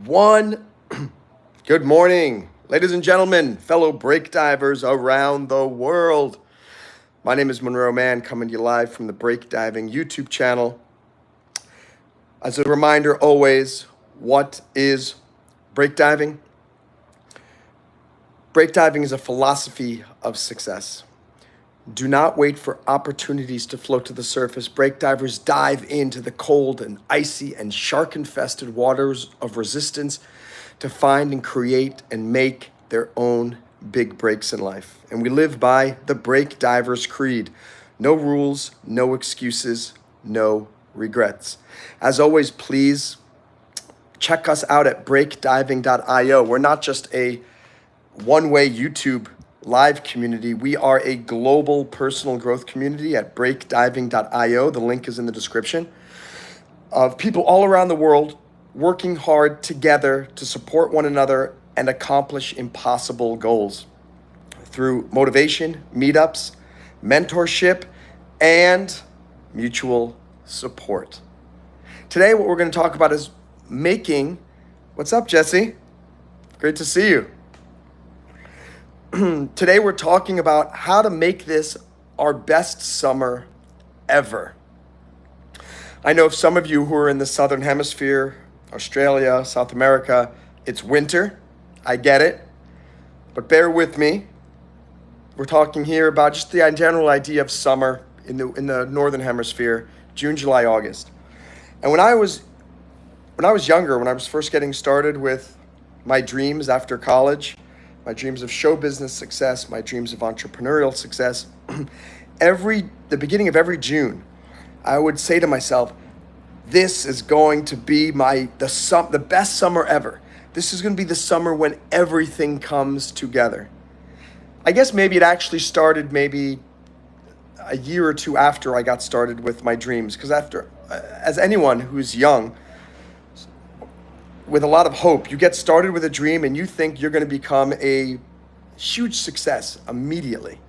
One. Good morning, ladies and gentlemen, fellow break divers around the world. My name is Monroe Mann, coming to you live from the Break Diving YouTube channel. As a reminder, always, what is break diving? Break diving is a philosophy of success. Do not wait for opportunities to float to the surface. Break divers dive into the cold and icy and shark-infested waters of resistance to find and create and make their own big breaks in life. And we live by the break diver's creed. No rules, no excuses, no regrets. As always, please check us out at breakdiving.io. We're not just a one-way YouTube live community. We are a global personal growth community at breakdiving.io. The link is in the description. Of people all around the world working hard together to support one another and accomplish impossible goals through motivation, meetups, mentorship, and mutual support. Today, what we're going to talk about is making... What's up, Jesse? Great to see you. Today we're talking about how to make this our best summer ever. I know of some of you who are in the Southern Hemisphere, Australia, South America, it's winter. I get it. But bear with me. We're talking here about just the general idea of summer in the Northern Hemisphere, June, July, August. And when I was younger, when I was first getting started with my dreams after college, my dreams of show business success, my dreams of entrepreneurial success, the beginning of every June, I would say to myself, this is going to be the best summer ever. This is going to be the summer when everything comes together. I guess maybe it actually started maybe a year or two after I got started with my dreams, because as anyone who's young, with a lot of hope, you get started with a dream and you think you're going to become a huge success immediately.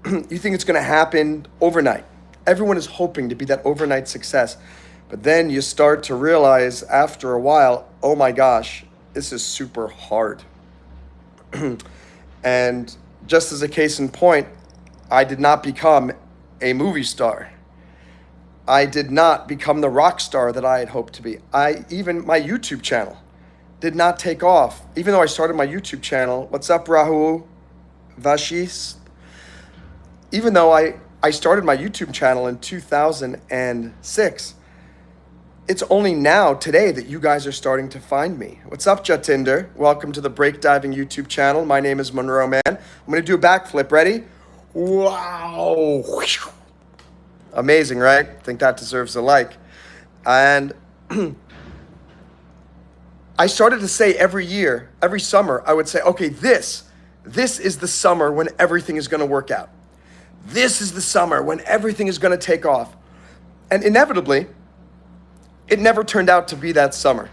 You think it's going to happen overnight. Everyone is hoping to be that overnight success. But then you start to realize after a while, oh my gosh, this is super hard. And just as a case in point, I did not become a movie star. I did not become the rock star that I had hoped to be. Even my YouTube channel did not take off. Even though I started my YouTube channel, what's up, Rahul Vashis? Even though I started my YouTube channel in 2006, it's only now, today, that you guys are starting to find me. What's up, Jatinder? Welcome to the Break Diving YouTube channel. My name is Monroe Mann. I'm going to do a backflip. Ready? Wow. Amazing, right? I think that deserves a like. And I started to say every summer, I would say, okay, this is the summer when everything is going to work out. This is the summer when everything is going to take off. And inevitably, it never turned out to be that summer.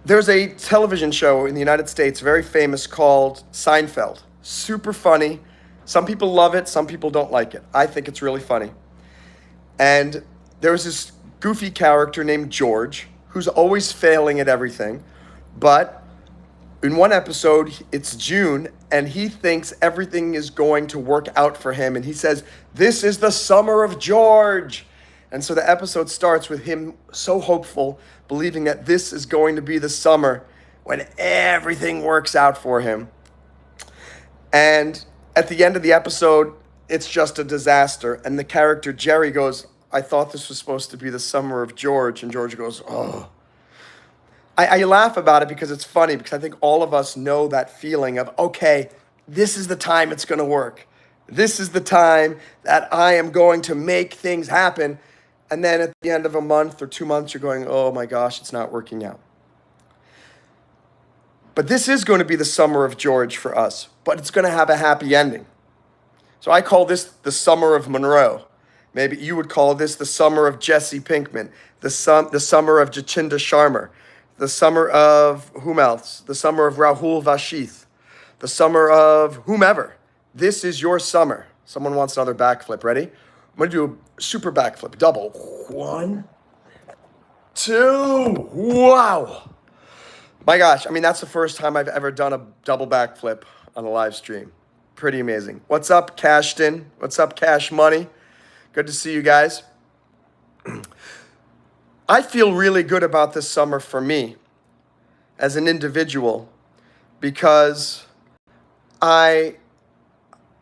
There's a television show in the United States, very famous, called Seinfeld. Super funny. Some people love it, some people don't like it. I think it's really funny. And there was this goofy character named George, who's always failing at everything. But in one episode, it's June, and he thinks everything is going to work out for him. And he says, "This is the summer of George." And so the episode starts with him so hopeful, believing that this is going to be the summer when everything works out for him. And at the end of the episode, it's just a disaster. And the character Jerry goes, "I thought this was supposed to be the summer of George." And George goes, "Oh." I laugh about it because it's funny, because I think all of us know that feeling of, okay, this is the time it's going to work. This is the time that I am going to make things happen. And then at the end of a month or 2 months, you're going, oh my gosh, it's not working out. But this is going to be the summer of George for us, but it's going to have a happy ending. So I call this the summer of Monroe. Maybe you would call this the summer of Jesse Pinkman, the summer of Jacinda Sharma, the summer of whom else? The summer of Rahul Vashith, the summer of whomever. This is your summer. Someone wants another backflip. Ready? I'm going to do a super backflip. Double. 1, 2. Wow. My gosh, I mean, that's the first time I've ever done a double backflip on a live stream. Pretty amazing. What's up, Cashton? What's up, Cash Money? Good to see you guys. I feel really good about this summer for me as an individual because I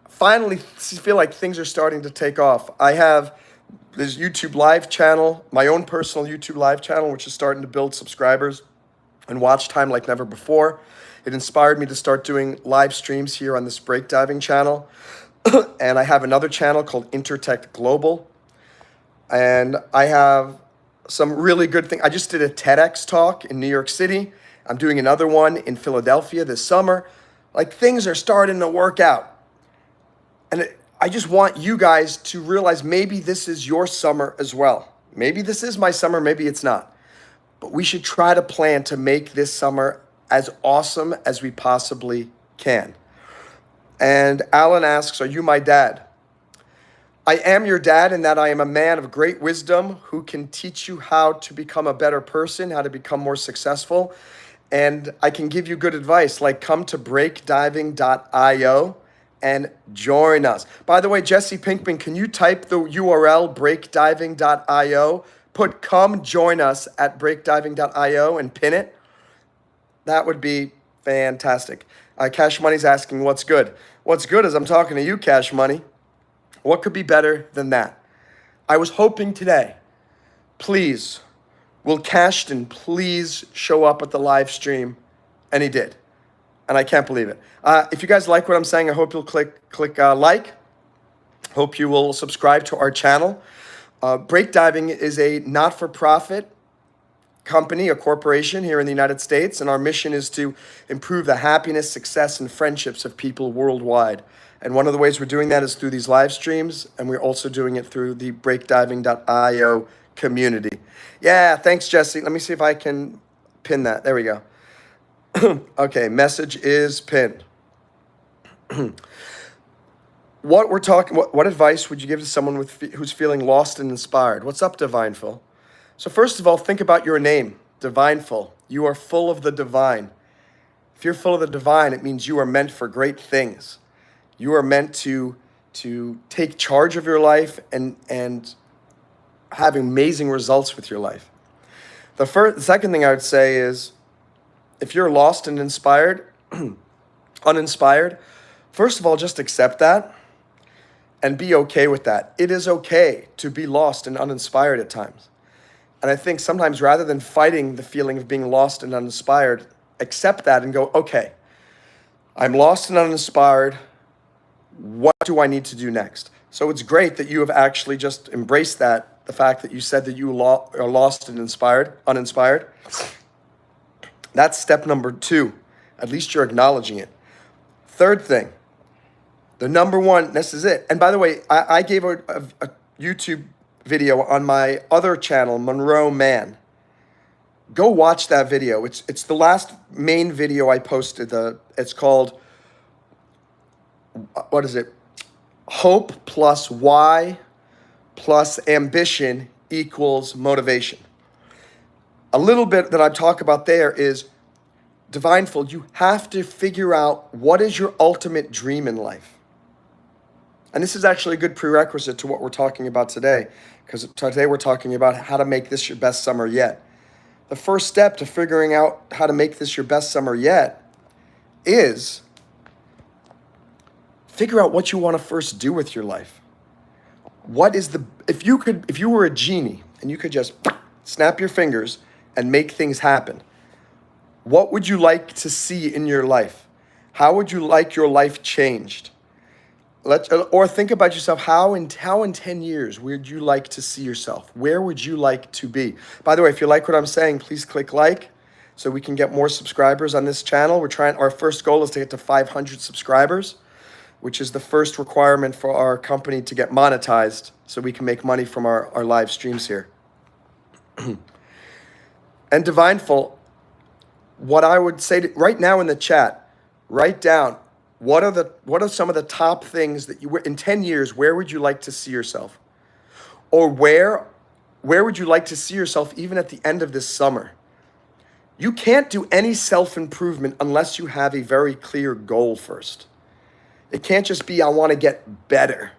finally feel like things are starting to take off. I have this YouTube live channel, my own personal YouTube live channel, which is starting to build subscribers and watch time like never before. It inspired me to start doing live streams here on this breakdiving channel. And I have another channel called Intertech Global. And I have some really good things. I just did a TEDx talk in New York City. I'm doing another one in Philadelphia this summer. Like, things are starting to work out. And I just want you guys to realize maybe this is your summer as well. Maybe this is my summer, maybe it's not. But we should try to plan to make this summer as awesome as we possibly can. And Alan asks, are you my dad? I am your dad in that I am a man of great wisdom who can teach you how to become a better person, how to become more successful. And I can give you good advice, like come to breakdiving.io and join us. By the way, Jesse Pinkman, can you type the URL breakdiving.io? Put come join us at breakdiving.io and pin it. That would be fantastic. Cash Money's asking what's good. What's good is I'm talking to you, Cash Money. What could be better than that? I was hoping today, please, will Cashton please show up at the live stream? And he did. And I can't believe it. If you guys like what I'm saying, I hope you'll click like. Hope you will subscribe to our channel. Breakdiving is a not-for-profit company, a corporation here in the United States, and our mission is to improve the happiness, success, and friendships of people worldwide. And one of the ways we're doing that is through these live streams, and we're also doing it through the breakdiving.io community. Yeah, thanks, Jesse. Let me see if I can pin that. There we go. Okay, message is pinned. What advice would you give to someone who's feeling lost and inspired? What's up, Divineful? So first of all, think about your name, Divineful. You are full of the divine. If you're full of the divine, it means you are meant for great things. You are meant to take charge of your life and have amazing results with your life. The second thing I would say is, if you're lost and uninspired, first of all, just accept that and be okay with that. It is okay to be lost and uninspired at times. And I think sometimes rather than fighting the feeling of being lost and uninspired, accept that and go, okay, I'm lost and uninspired. What do I need to do next? So it's great that you have actually just embraced that, the fact that you said that you are lost and uninspired. That's step number 2. At least you're acknowledging it. Third thing, the number one, this is it. And by the way, I gave a YouTube video on my other channel, Monroe Mann. Go watch that video. It's the last main video I posted. It's called, what is it? Hope plus why plus ambition equals motivation. A little bit that I talk about there is, Divineful, you have to figure out what is your ultimate dream in life. And this is actually a good prerequisite to what we're talking about today, because today we're talking about how to make this your best summer yet. The first step to figuring out how to make this your best summer yet is figure out what you want to first do with your life. If you were a genie and you could just snap your fingers and make things happen, what would you like to see in your life? How would you like your life changed? Or think about yourself, how in 10 years would you like to see yourself? Where would you like to be? By the way, if you like what I'm saying, please click like so we can get more subscribers on this channel. Our first goal is to get to 500 subscribers, which is the first requirement for our company to get monetized so we can make money from our live streams here. And Divineful, what I would say right now in the chat, write down what are some of the top things that in 10 years, where would you like to see yourself? Or where where would you like to see yourself even at the end of this summer? You can't do any self-improvement unless you have a very clear goal first. It can't just be, I want to get better.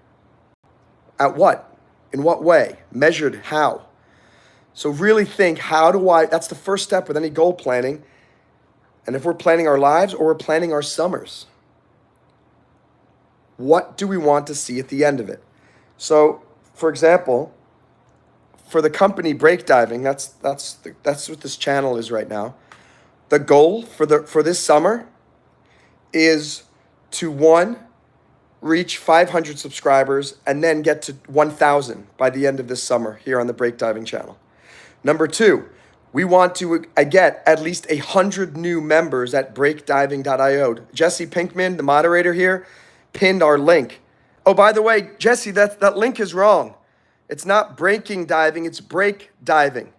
At what? In what way? Measured how? So really think, that's the first step with any goal planning. And if we're planning our lives or we're planning our summers, what do we want to see at the end of it? So, for example, for the company Break Diving, that's what this channel is right now. The goal for this summer is to, one, reach 500 subscribers and then get to 1,000 by the end of this summer here on the Break Diving channel. Number two, we want to get at least 100 new members at breakdiving.io. Jesse Pinkman, the moderator here, pinned our link. Oh, by the way, Jesse, that link is wrong. It's not breaking diving, it's break diving.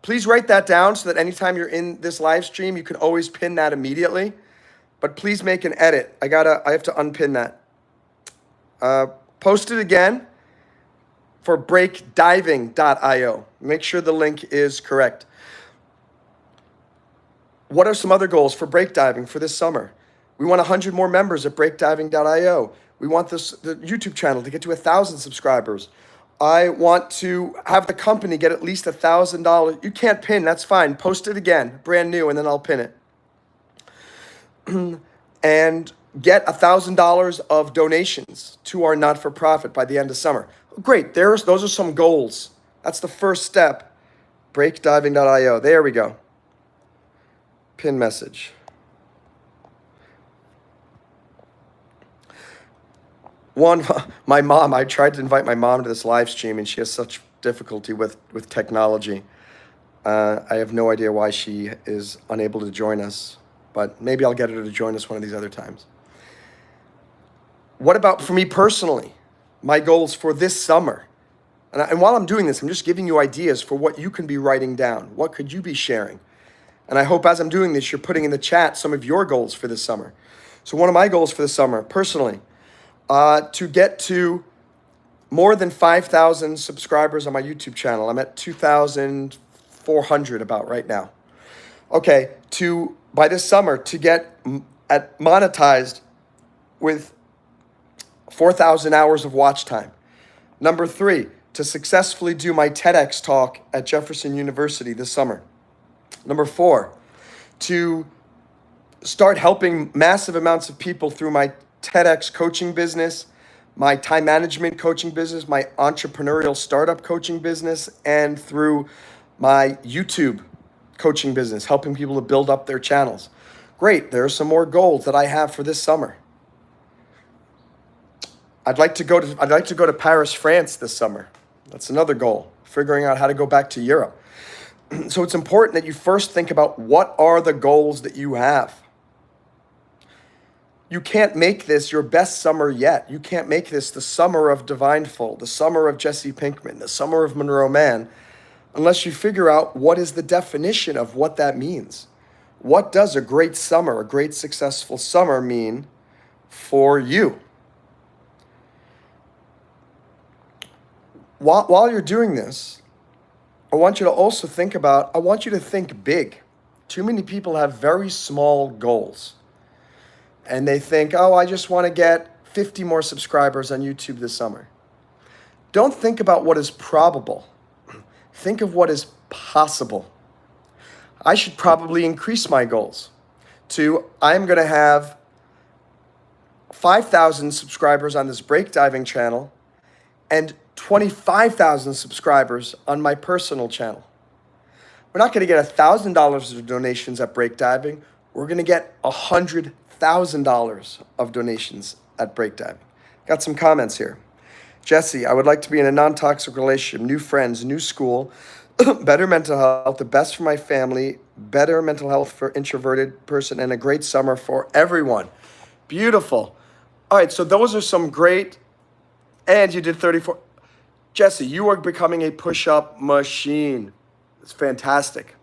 Please write that down so that anytime you're in this live stream, you can always pin that immediately. But please make an edit. I have to unpin that. Post it again for breakdiving.io. Make sure the link is correct. What are some other goals for break diving for this summer? We want 100 more members at breakdiving.io. We want the YouTube channel to get to 1,000 subscribers. I want to have the company get at least $1,000. You can't pin, that's fine. Post it again, brand new, and then I'll pin it. And get $1,000 of donations to our not-for-profit by the end of summer. Great, those are some goals. That's the first step. Breakdiving.io, there we go. Pin message. One, my mom, I tried to invite my mom to this live stream and she has such difficulty with technology. I have no idea why she is unable to join us, but maybe I'll get her to join us one of these other times. What about for me personally? My goals for this summer. And while I'm doing this, I'm just giving you ideas for what you can be writing down. What could you be sharing? And I hope as I'm doing this, you're putting in the chat some of your goals for this summer. So one of my goals for this summer, personally, to get to more than 5,000 subscribers on my YouTube channel. I'm at 2,400 about right now. Okay, by this summer, to get monetized with 4,000 hours of watch time. Number 3, to successfully do my TEDx talk at Jefferson University this summer. Number 4, to start helping massive amounts of people through my TEDx coaching business, my time management coaching business, my entrepreneurial startup coaching business, and through my YouTube coaching business, helping people to build up their channels. Great, there are some more goals that I have for this summer. I'd like to go to Paris, France this summer. That's another goal, figuring out how to go back to Europe. So it's important that you first think about what are the goals that you have. You can't make this your best summer yet. You can't make this the summer of Divineful, the summer of Jesse Pinkman, the summer of Monroe Mann, unless you figure out what is the definition of what that means. What does a great summer, a great successful summer mean for you? While you're doing this, I want you to think big. Too many people have very small goals. And they think, oh, I just want to get 50 more subscribers on YouTube this summer. Don't think about what is probable. Think of what is possible. I should probably increase my goals to, I'm going to have 5,000 subscribers on this break diving channel and 25,000 subscribers on my personal channel. We're not going to get $1,000 of donations at break diving. We're going to get $100,000 of donations at break diving. Got some comments here. Jesse, I would like to be in a non-toxic relationship, new friends, new school, better mental health, the best for my family, better mental health for introverted person, and a great summer for everyone. Beautiful. All right, so those are some great, and you did 34. Jesse, you are becoming a push-up machine. It's fantastic.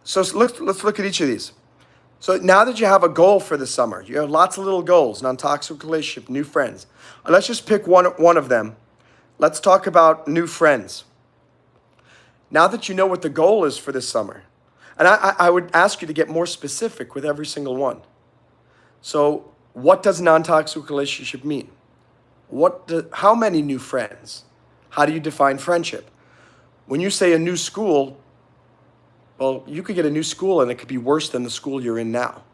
So let's look at each of these. So now that you have a goal for the summer, you have lots of little goals, non-toxic relationship, new friends. Let's just pick one of them. Let's talk about new friends. Now that you know what the goal is for this summer, and I would ask you to get more specific with every single one. So what does non-toxic relationship mean? How many new friends? How do you define friendship? When you say a new school, well, you could get a new school and it could be worse than the school you're in now.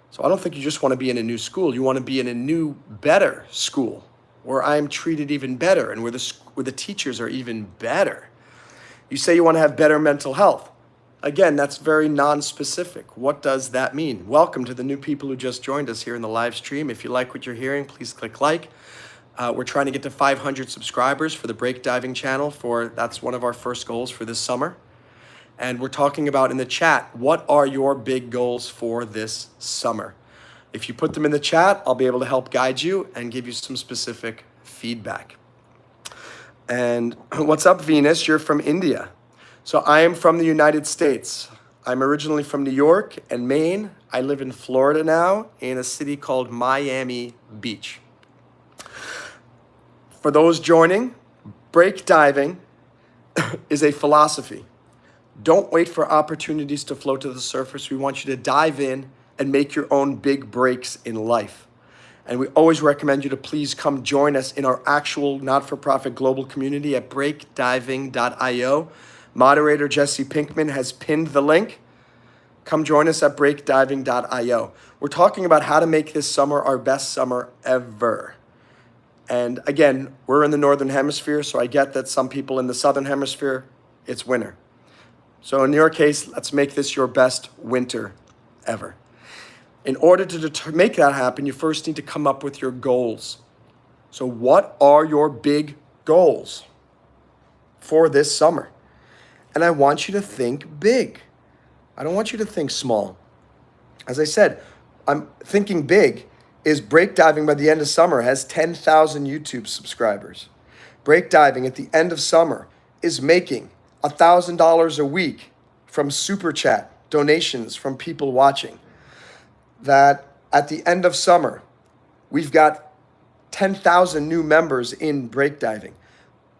So I don't think you just want to be in a new school. You want to be in a new, better school where I'm treated even better and where the teachers are even better. You say you want to have better mental health. Again, that's very non-specific. What does that mean? Welcome to the new people who just joined us here in the live stream. If you like what you're hearing, please click like. We're trying to get to 500 subscribers for the Break Diving channel. That's one of our first goals for this summer. And we're talking about in the chat, what are your big goals for this summer? If you put them in the chat, I'll be able to help guide you and give you some specific feedback. And what's up, Venus? You're from India. So I am from the United States. I'm originally from New York and Maine. I live in Florida now in a city called Miami Beach. For those joining, break diving is a philosophy. Don't wait for opportunities to float to the surface. We want you to dive in and make your own big breaks in life. And we always recommend you to please come join us in our actual not-for-profit global community at breakdiving.io. Moderator Jesse Pinkman has pinned the link. Come join us at breakdiving.io. We're talking about how to make this summer our best summer ever. And again, we're in the Northern Hemisphere, so I get that some people in the Southern Hemisphere, it's winter. So in your case, let's make this your best winter ever. In order to make that happen, you first need to come up with your goals. So what are your big goals for this summer? And I want you to think big. I don't want you to think small. As I said, I'm thinking big is break diving by the end of summer has 10,000 YouTube subscribers. Break diving at the end of summer is making $1,000 a week from super chat donations from people watching. That at the end of summer, we've got 10,000 new members in break diving.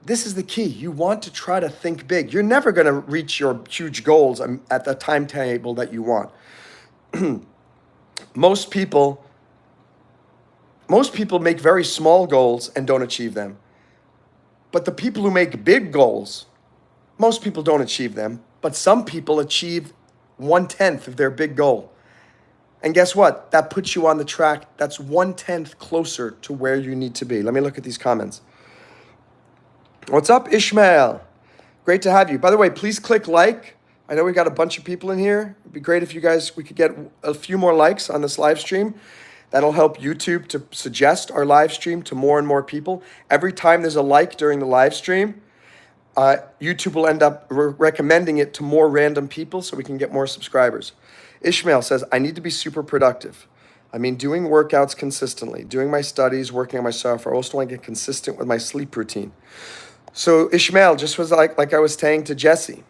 This is the key. You want to try to think big. You're never going to reach your huge goals at the timetable that you want. Most people make very small goals and don't achieve them. But the people who make big goals, most people don't achieve them, but some people achieve 1/10 of their big goal. And guess what? That puts you on the track. That's 1/10 closer to where you need to be. Let me look at these comments. What's up, Ishmael? Great to have you. By the way, please click like. I know we got a bunch of people in here. It'd be great if we could get a few more likes on this live stream. That'll help YouTube to suggest our live stream to more and more people. Every time there's a like during the live stream, YouTube will end up recommending it to more random people so we can get more subscribers. Ishmael says, I need to be super productive. I mean, doing workouts consistently, doing my studies, working on my software. I also want to get consistent with my sleep routine. So Ishmael, just was like I was saying to Jesse,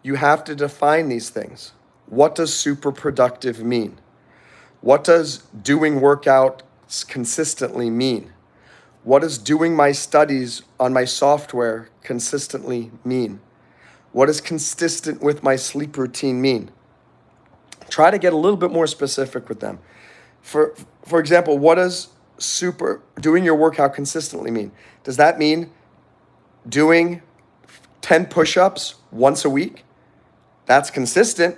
you have to define these things. What does super productive mean? What does doing workouts consistently mean? What does doing my studies on my software consistently mean? What does consistent with my sleep routine mean? Try to get a little bit more specific with them. For example, what does doing your workout consistently mean? Does that mean doing 10 push-ups once a week? That's consistent,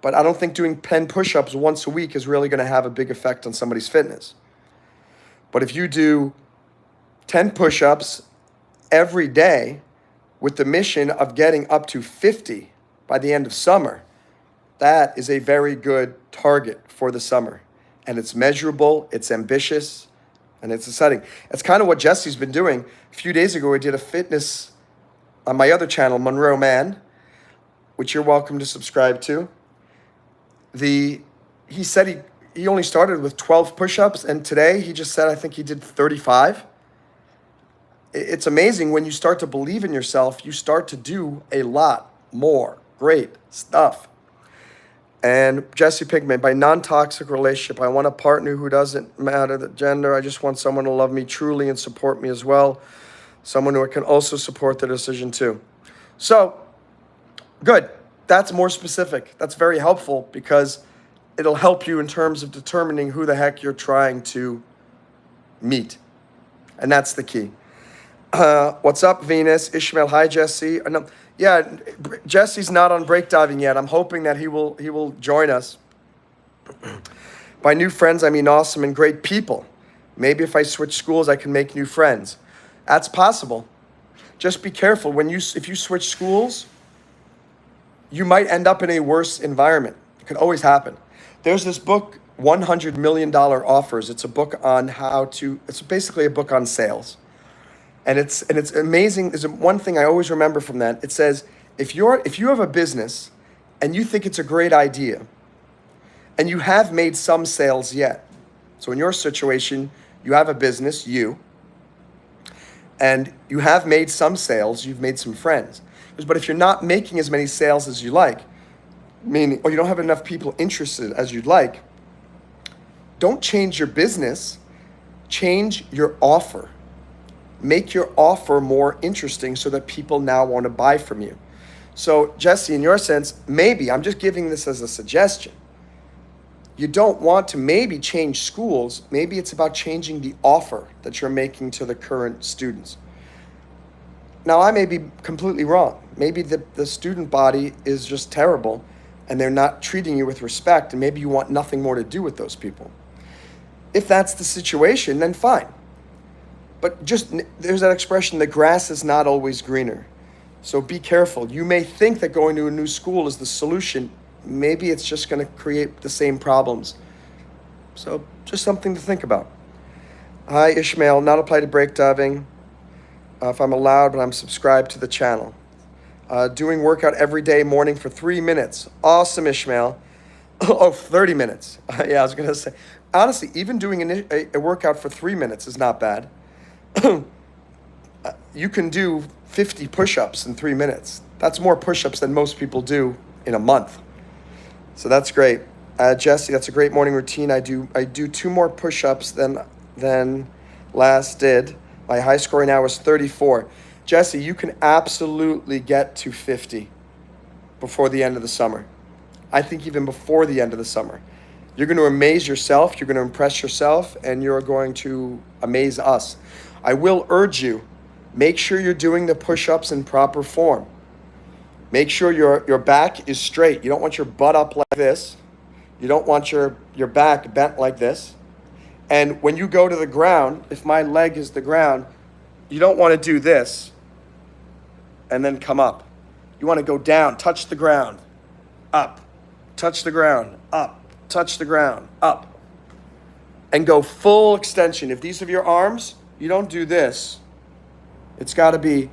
but I don't think doing 10 push-ups once a week is really going to have a big effect on somebody's fitness. But if you do 10 push-ups every day with the mission of getting up to 50 by the end of summer, that is a very good target for the summer. And it's measurable, it's ambitious, and it's exciting. It's kind of what Jesse's been doing. A few days ago, we did a fitness on my other channel, Monroe Mann, which you're welcome to subscribe to. He said he only started with 12 push-ups, and today he just said, I think he did 35. It's amazing when you start to believe in yourself, you start to do a lot more great stuff. And Jesse Pinkman, by non-toxic relationship, I want a partner who doesn't matter the gender. I just want someone to love me truly and support me as well. Someone who can also support the decision too. So, good. That's more specific. That's very helpful because it'll help you in terms of determining who the heck you're trying to meet. And that's the key. What's up, Venus? Ishmael, hi, Jesse. No, yeah, Jesse's not on breakdiving yet. I'm hoping that he will join us. By new friends, I mean awesome and great people. Maybe if I switch schools, I can make new friends. That's possible. Just be careful. If you switch schools, you might end up in a worse environment. It could always happen. There's this book, $100 million Offers. It's a book on it's basically a book on sales. And it's amazing. There's one thing I always remember from that. It says, if you have a business and you think it's a great idea and you have made some sales yet. So in your situation, you have a business, and you have made some sales, you've made some friends. But if you're not making as many sales as you like, meaning, or you don't have enough people interested as you'd like, don't change your business, change your offer. Make your offer more interesting so that people now want to buy from you. So Jesse, in your sense, maybe, I'm just giving this as a suggestion. You don't want to maybe change schools. Maybe it's about changing the offer that you're making to the current students. Now, I may be completely wrong. Maybe the student body is just terrible and they're not treating you with respect, and maybe you want nothing more to do with those people. If that's the situation, then fine. But there's that expression, the grass is not always greener. So be careful. You may think that going to a new school is the solution. Maybe it's just going to create the same problems. So just something to think about. Hi, Ishmael, not apply to breakdiving. If I'm allowed, but I'm subscribed to the channel. Doing workout every day morning for 3 minutes. Awesome, Ishmael. Oh, 30 minutes. Yeah, I was going to say. Honestly, even doing a workout for 3 minutes is not bad. You can do 50 push-ups in 3 minutes. That's more push-ups than most people do in a month. So that's great. Jesse, that's a great morning routine. I do 2 more push-ups than last did. My high score right now is 34. Jesse, you can absolutely get to 50 before the end of the summer. I think even before the end of the summer. You're going to amaze yourself, you're going to impress yourself, and you're going to amaze us. I will urge you, make sure you're doing the push-ups in proper form. Make sure your back is straight. You don't want your butt up like this. You don't want your back bent like this. And when you go to the ground, if my leg is the ground, you don't want to do this and then come up. You want to go down, touch the ground, up, touch the ground, up, touch the ground, up, and go full extension. If these are your arms, you don't do this. It's got to be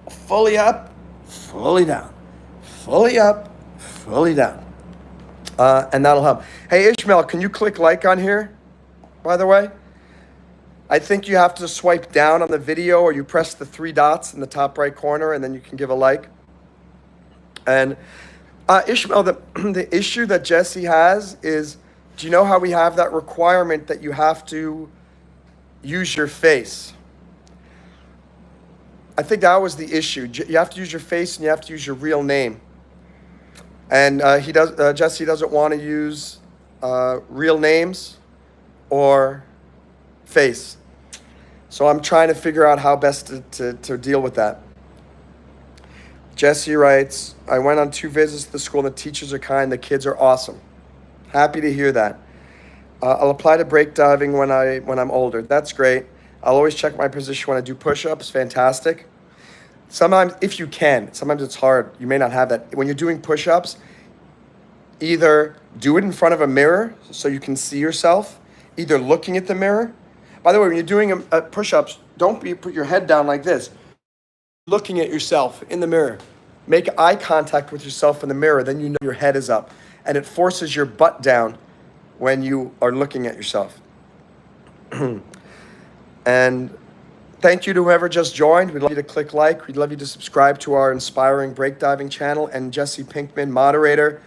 fully up, fully down, fully up, fully down. And that'll help. Hey, Ishmael, can you click like on here, by the way? I think you have to swipe down on the video, or you press the 3 dots in the top right corner, and then you can give a like. And Ishmael, the issue that Jesse has is, do you know how we have that requirement that you have to use your face? I think that was the issue. You have to use your face and you have to use your real name. And Jesse doesn't want to use real names or face. So I'm trying to figure out how best to deal with that. Jesse writes, I went on 2 visits to the school and the teachers are kind, the kids are awesome. Happy to hear that. I'll apply to breakdiving when I'm older. That's great. I'll always check my position when I do push-ups. Fantastic. Sometimes, if you can, sometimes it's hard. You may not have that. When you're doing push-ups, either do it in front of a mirror so you can see yourself, either looking at the mirror. By the way, when you're doing push-ups, don't put your head down like this. Looking at yourself in the mirror. Make eye contact with yourself in the mirror, then you know your head is up. And it forces your butt down when you are looking at yourself. And thank you to whoever just joined. We'd love you to click like. We'd love you to subscribe to our inspiring breakdiving channel. And Jesse Pinkman, moderator,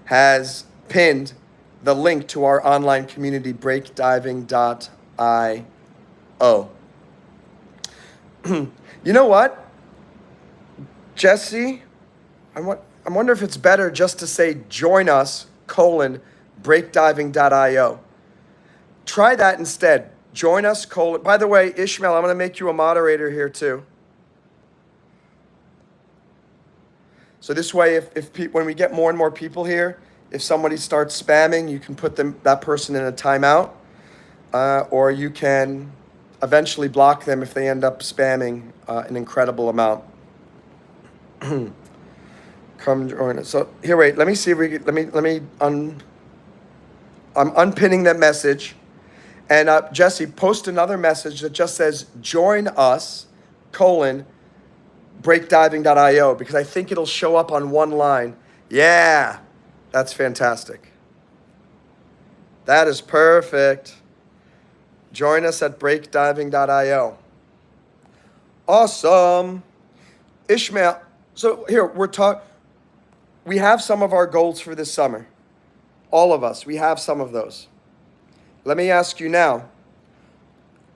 has pinned the link to our online community, breakdiving.io. You know what? Jesse, I wonder if it's better just to say join us, breakdiving.io. Try that instead. Join us, By the way, Ishmael, I'm going to make you a moderator here too. So this way, when we get more and more people here, if somebody starts spamming, you can put that person in a timeout, or you can eventually block them if they end up spamming an incredible amount. Come join us. So here, wait. Let me see if we I'm unpinning that message, and Jesse, post another message that just says join us, breakdiving.io, because I think it'll show up on one line. Yeah, that's fantastic. That is perfect. Join us at breakdiving.io. Awesome. Ishmael, so here, we have some of our goals for this summer. All of us, we have some of those. Let me ask you now,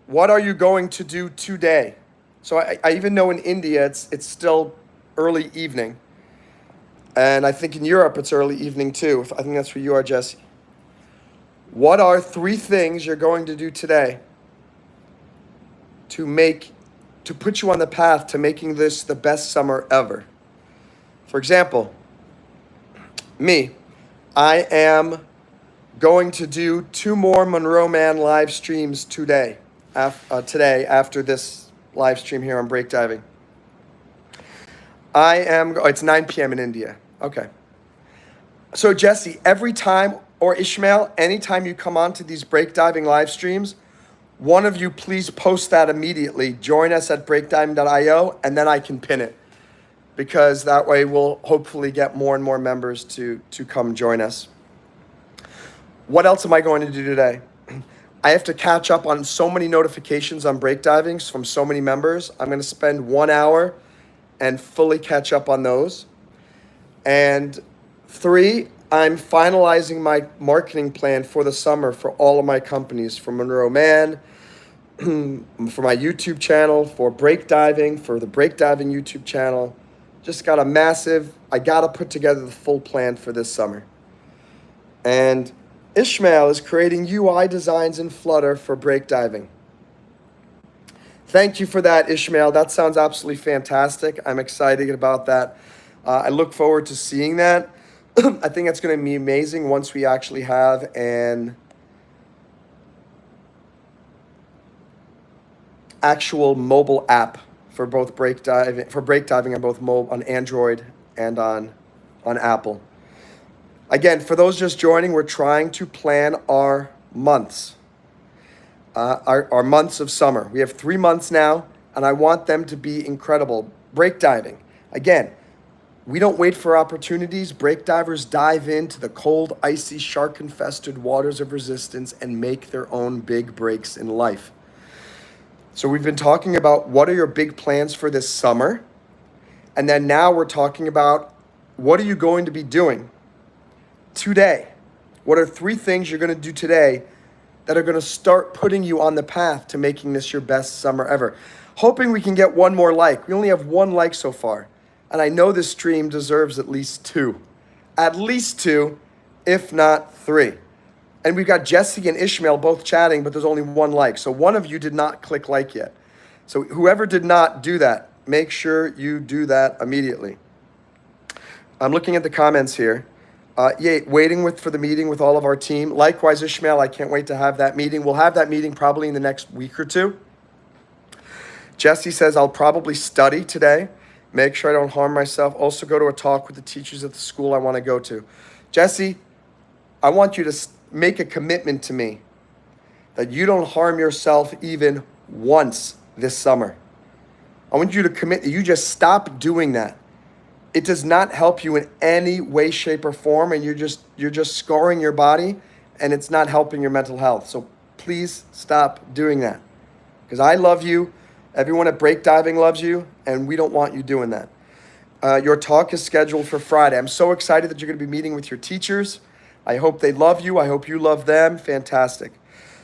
what are you going to do today? So I even know in India, it's still early evening. And I think in Europe, it's early evening too. I think that's where you are, Jesse. What are 3 things you're going to do today to put you on the path to making this the best summer ever? For example, me, I am going to do 2 more Monroe Mann live streams today after this live stream here on Breakdiving. It's 9 p.m. in India. Okay. So Jesse, every time, or Ishmael, anytime you come on to these Breakdiving live streams, one of you please post that immediately. Join us at breakdiving.io, and then I can pin it, because that way we'll hopefully get more and more members to come join us. What else am I going to do today? I have to catch up on so many notifications on Breakdiving from so many members. I'm going to spend 1 hour and fully catch up on those. And 3, I'm finalizing my marketing plan for the summer for all of my companies, for Monroe Mann, for my YouTube channel, for Breakdiving, for the Breakdiving YouTube channel. Just got I got to put together the full plan for this summer. And Ishmael is creating UI designs in Flutter for Breakdiving. Thank you for that, Ishmael. That sounds absolutely fantastic. I'm excited about that. I look forward to seeing that. I think it's going to be amazing once we actually have an actual mobile app for both breakdiving on both on Android and on Apple. Again, for those just joining, we're trying to plan our months, our months of summer. We have 3 months now, and I want them to be incredible. Breakdiving, again, we don't wait for opportunities. Breakdivers dive into the cold, icy, shark-infested waters of resistance and make their own big breaks in life. So we've been talking about what are your big plans for this summer, and then now we're talking about what are you going to be doing today? What are 3 things you're going to do today that are going to start putting you on the path to making this your best summer ever? Hoping we can get 1 more like. We only have 1 like so far. And I know this stream deserves at least 2. At least 2, if not 3. And we've got Jesse and Ishmael both chatting, but there's only 1 like. So one of you did not click like yet. So whoever did not do that, make sure you do that immediately. I'm looking at the comments here. Waiting for the meeting with all of our team. Likewise, Ishmael, I can't wait to have that meeting. We'll have that meeting probably in the next week or 2. Jesse says, I'll probably study today. Make sure I don't harm myself. Also go to a talk with the teachers at the school I want to go to. Jesse, I want you to make a commitment to me that you don't harm yourself even once this summer. I want you to commit that you just stop doing that. It does not help you in any way, shape, or form, and you're just scarring your body, and it's not helping your mental health. So please stop doing that, because I love you. Everyone at Breakdiving loves you, and we don't want you doing that. Your talk is scheduled for Friday. I'm so excited that you're going to be meeting with your teachers. I hope they love you. I hope you love them. Fantastic.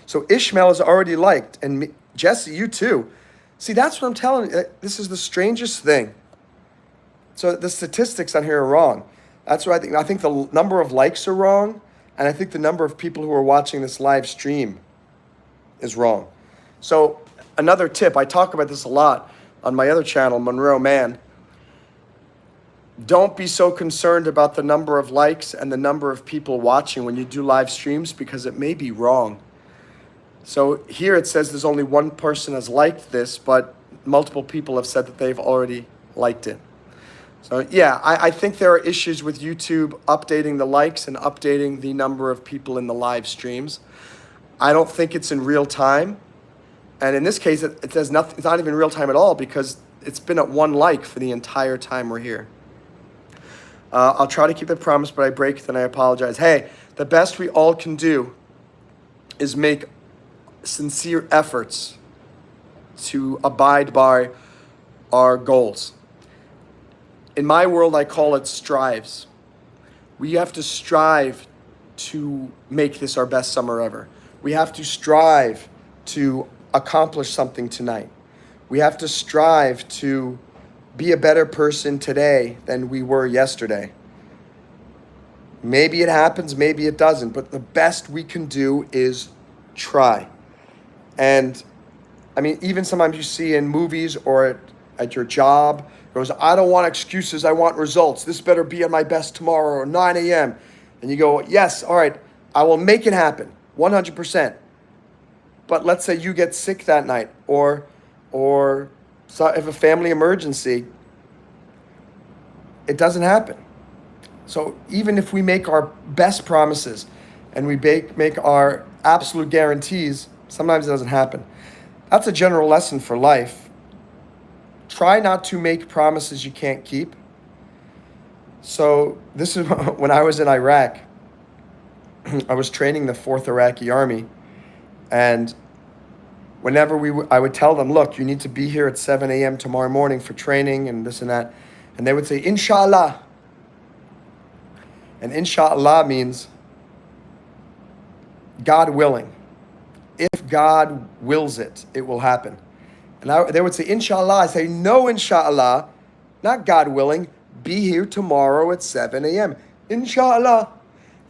So Ishmael is already liked, and Jesse, you too. See, that's what I'm telling you. This is the strangest thing. So the statistics on here are wrong. That's what I think. I think the number of likes are wrong, and I think the number of people who are watching this live stream is wrong. So another tip, I talk about this a lot on my other channel, Monroe Mann. Don't be so concerned about the number of likes and the number of people watching when you do live streams, because it may be wrong. So here it says there's only one person has liked this, but multiple people have said that they've already liked it. So yeah, I think there are issues with YouTube updating the likes and updating the number of people in the live streams. I don't think it's in real time. And in this case, it says nothing, it's not even real time at all, because it's been at 1 like for the entire time we're here. I'll try to keep the promise, but I break, then I apologize. Hey, the best we all can do is make sincere efforts to abide by our goals. In my world, I call it strives. We have to strive to make this our best summer ever. We have to strive to accomplish something tonight. We have to strive to be a better person today than we were yesterday. Maybe it happens, maybe it doesn't, but the best we can do is try. And I mean, even sometimes you see in movies or at your job, it goes, I don't want excuses, I want results. This better be at my best tomorrow or 9 a.m. And you go, yes, all right, I will make it happen, 100%. But let's say you get sick that night, or so if a family emergency, it doesn't happen. So even if we make our best promises and we make our absolute guarantees, sometimes it doesn't happen. That's a general lesson for life. Try not to make promises you can't keep. So this is when I was in Iraq. I was training the 4th Iraqi Army, and whenever I would tell them, look, you need to be here at 7 a.m. tomorrow morning for training and this and that. And they would say, Inshallah. And Inshallah means God willing. If God wills it, it will happen. And they would say, Inshallah. I say, no, Inshallah, not God willing. Be here tomorrow at 7 a.m. Inshallah.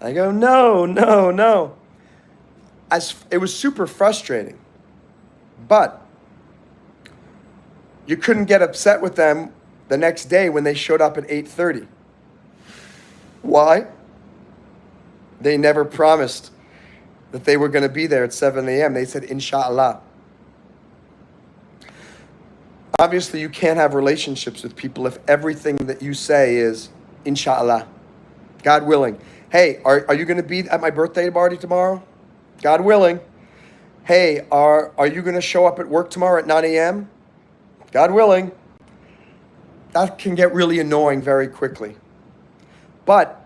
I go, no. It was super frustrating. But you couldn't get upset with them the next day when they showed up at 8:30. Why? They never promised that they were going to be there at 7 a.m. They said, Inshallah. Obviously, you can't have relationships with people if everything that you say is Inshallah, God willing. Hey, are you going to be at my birthday party tomorrow? God willing. Hey, are you going to show up at work tomorrow at 9 a.m.? God willing. That can get really annoying very quickly. But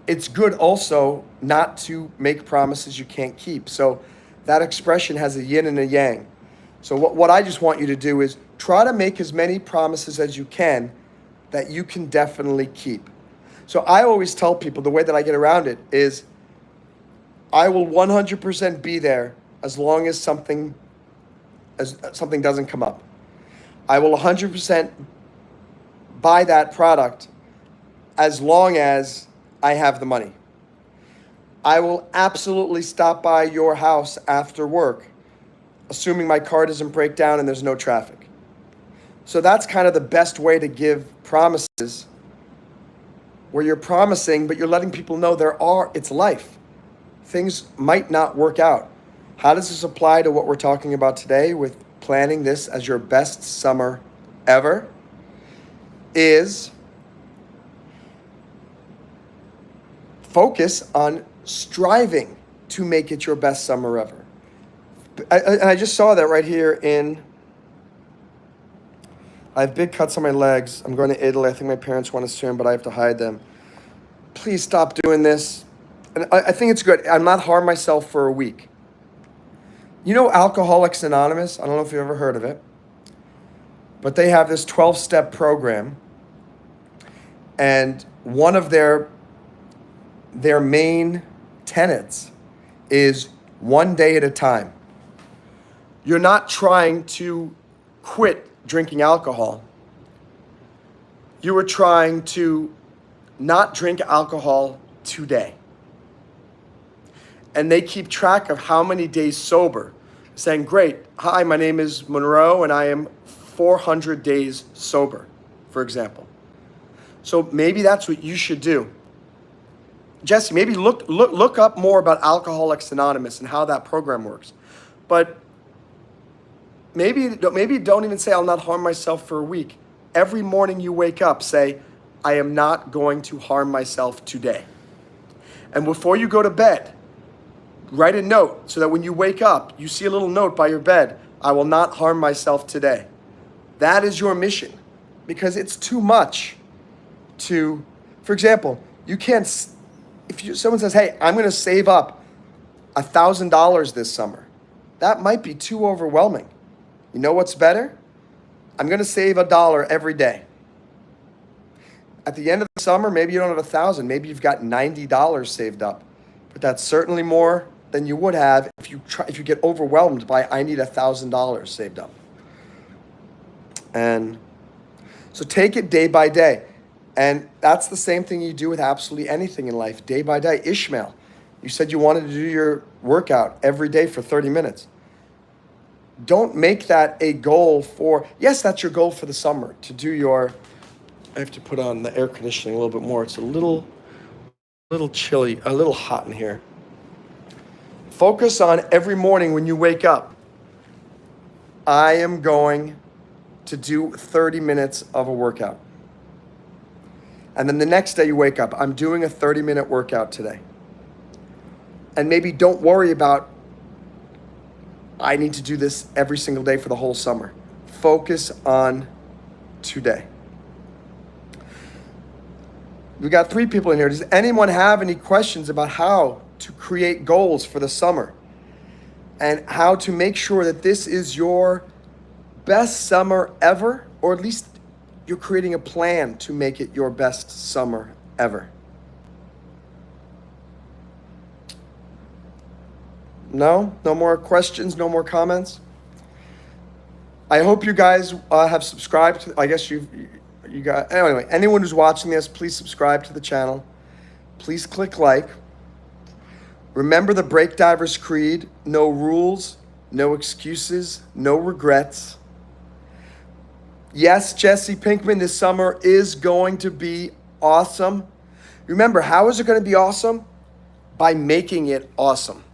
it's good also not to make promises you can't keep. So that expression has a yin and a yang. So what I just want you to do is try to make as many promises as you can that you can definitely keep. So I always tell people the way that I get around it is I will 100% be there as long as something doesn't come up. I will 100% buy that product as long as I have the money. I will absolutely stop by your house after work, assuming my car doesn't break down and there's no traffic. So that's kind of the best way to give promises, where you're promising, but you're letting people know it's life. Things might not work out. How does this apply to what we're talking about today with planning this as your best summer ever? Is focus on striving to make it your best summer ever. I just saw that right here I have big cuts on my legs. I'm going to Italy. I think my parents want to swim, but I have to hide them. Please stop doing this. And I think it's good. I'm not harm myself for a week. You know Alcoholics Anonymous? I don't know if you've ever heard of it. But they have this 12-step program. And one of their main tenets is one day at a time. You're not trying to quit drinking alcohol. you are trying to not drink alcohol today. And they keep track of how many days sober, saying, great, hi, my name is Monroe and I am 400 days sober, for example. So maybe that's what you should do. Jesse, maybe look up more about Alcoholics Anonymous and how that program works. But maybe don't even say, I'll not harm myself for a week. Every morning you wake up, say, I am not going to harm myself today. And before you go to bed, write a note so that when you wake up, you see a little note by your bed, I will not harm myself today. That is your mission, because it's too much to, for example, you can't, someone says, hey, I'm going to save up $1,000 this summer. That might be too overwhelming. You know what's better? I'm going to save $1 every day. At the end of the summer, maybe you don't have $1,000, maybe you've got $90 saved up, but that's certainly more than you would have if you get overwhelmed by, I need $1,000 saved up. And so take it day by day. And that's the same thing you do with absolutely anything in life, day by day. Ishmael, you said you wanted to do your workout every day for 30 minutes. Don't make that a goal for, yes, that's your goal for the summer, to do your, I have to put on the air conditioning a little bit more. It's a little chilly, a little hot in here. Focus on every morning when you wake up, I am going to do 30 minutes of a workout. And then the next day you wake up, I'm doing a 30-minute workout today. And maybe don't worry about, I need to do this every single day for the whole summer. Focus on today. We got 3 people in here. Does anyone have any questions about how to create goals for the summer and how to make sure that this is your best summer ever, or at least you're creating a plan to make it your best summer ever? No more questions, no more comments. I hope you guys have subscribed to, I guess you got, anyway, anyone who's watching this, please subscribe to the channel. Please click like. Remember the Break Divers Creed: no rules, no excuses, no regrets. Yes, Jesse Pinkman, this summer is going to be awesome. Remember, how is it going to be awesome? By making it awesome.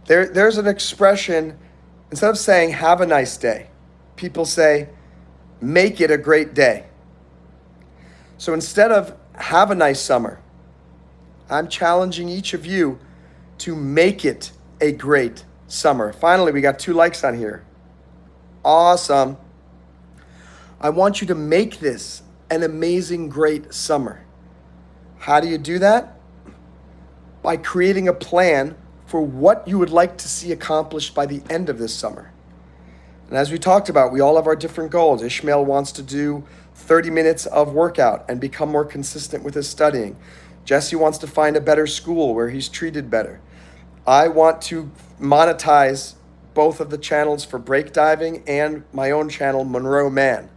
There's an expression, instead of saying, have a nice day, people say, make it a great day. So instead of have a nice summer, I'm challenging each of you to make it a great summer. Finally, we got 2 likes on here. Awesome. I want you to make this an amazing, great summer. How do you do that? By creating a plan for what you would like to see accomplished by the end of this summer. And as we talked about, we all have our different goals. Ishmael wants to do 30 minutes of workout and become more consistent with his studying. Jesse wants to find a better school where he's treated better. I want to monetize both of the channels for break diving and my own channel, Monroe Mann.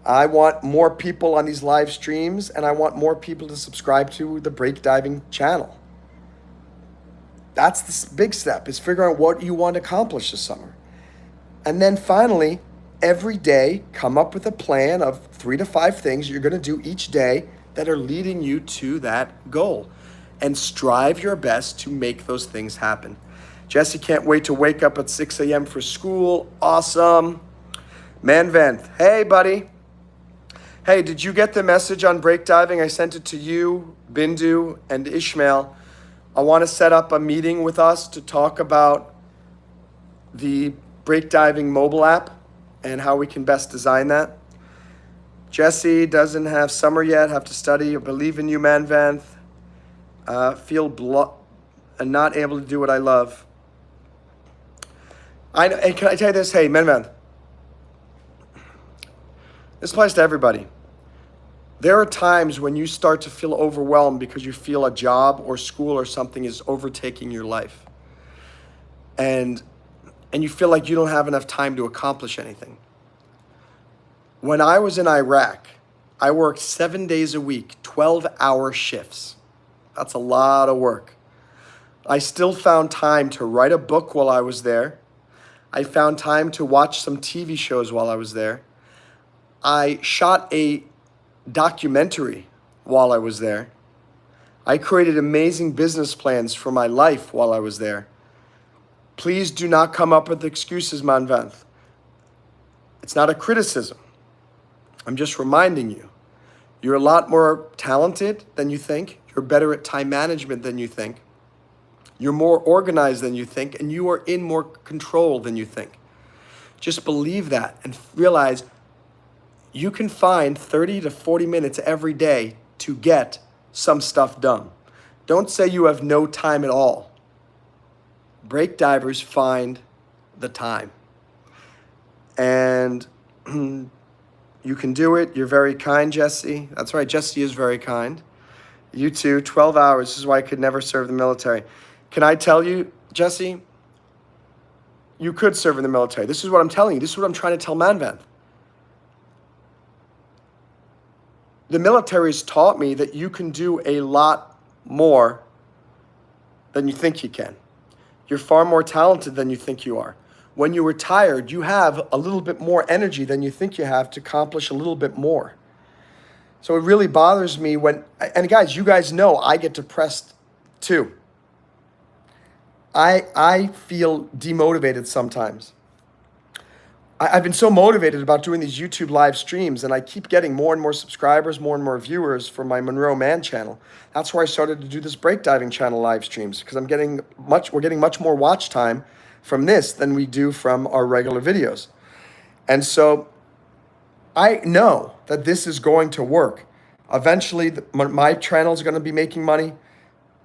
I want more people on these live streams, and I want more people to subscribe to the break diving channel. That's the big step, is figuring out what you want to accomplish this summer. And then finally, every day, come up with a plan of 3 to 5 things you're going to do each day that are leading you to that goal. And strive your best to make those things happen. Jesse can't wait to wake up at 6 a.m. for school. Awesome. Manvanth, hey, buddy. Hey, did you get the message on break diving? I sent it to you, Bindu, and Ishmael. I want to set up a meeting with us to talk about the break diving mobile app and how we can best design that. Jesse doesn't have summer yet, have to study. I believe in you, Manvanth. Feel and not able to do what I love. And can I tell you this? Hey, Manvanth. This applies to everybody. There are times when you start to feel overwhelmed because you feel a job or school or something is overtaking your life. And you feel like you don't have enough time to accomplish anything. When I was in Iraq, I worked 7 days a week, 12-hour shifts. That's a lot of work. I still found time to write a book while I was there. I found time to watch some TV shows while I was there. I shot a documentary while I was there. I created amazing business plans for my life while I was there. Please do not come up with excuses, Manvanth. It's not a criticism. I'm just reminding you. You're a lot more talented than you think. You're better at time management than you think. You're more organized than you think, and you are in more control than you think. Just believe that and realize you can find 30 to 40 minutes every day to get some stuff done. Don't say you have no time at all. Break divers find the time. And you can do it. You're very kind, Jesse. That's right, Jesse is very kind. You too, 12 hours. This is why I could never serve the military. Can I tell you, Jesse, you could serve in the military. This is what I'm telling you. This is what I'm trying to tell Manvanth. The military has taught me that you can do a lot more than you think you can. You're far more talented than you think you are. When you retire, you have a little bit more energy than you think you have to accomplish a little bit more. So it really bothers me when, and guys, you guys know I get depressed too. I feel demotivated sometimes. I've been so motivated about doing these YouTube live streams, and I keep getting more and more subscribers, more and more viewers for my Monroe Mann channel. That's where I started to do this breakdiving channel live streams, because we're getting much more watch time from this than we do from our regular videos. And so I know that this is going to work. Eventually, my channel is going to be making money.